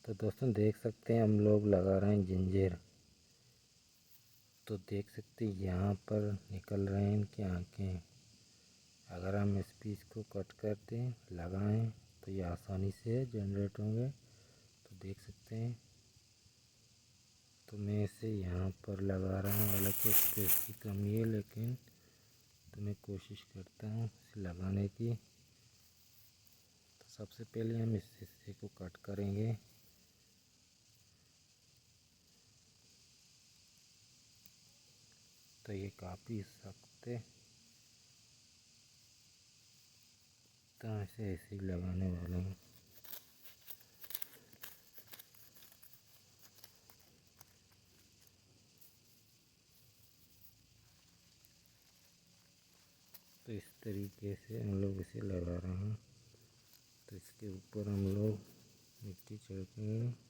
तो दोस्तों देख सकते हैं हम लोग लगा रहे हैं जंजीर। तो देख सकते हैं यहाँ पर निकल रहे हैं इनकी आँखें। अगर हम इस पीस को कट कर दें, लगाएं, तो ये आसानी से जनरेट होंगे। तो देख सकते हैं। तो मैं इसे यहाँ पर लगा रहा हूँ। हालांकि स्पेस की कमी है, लेकिन तो मैं कोशिश करता हूँ इसे लगाने की। तो सबसे पहले हम इस हिस्से को कट करेंगे। तो ये काफ़ी सख्त है, तो इसे ऐसे ही लगाने वाला हूँ। तो इस तरीके से हम लोग इसे लगा रहे हैं। तो इसके ऊपर हम लोग मिट्टी छिड़केंगे।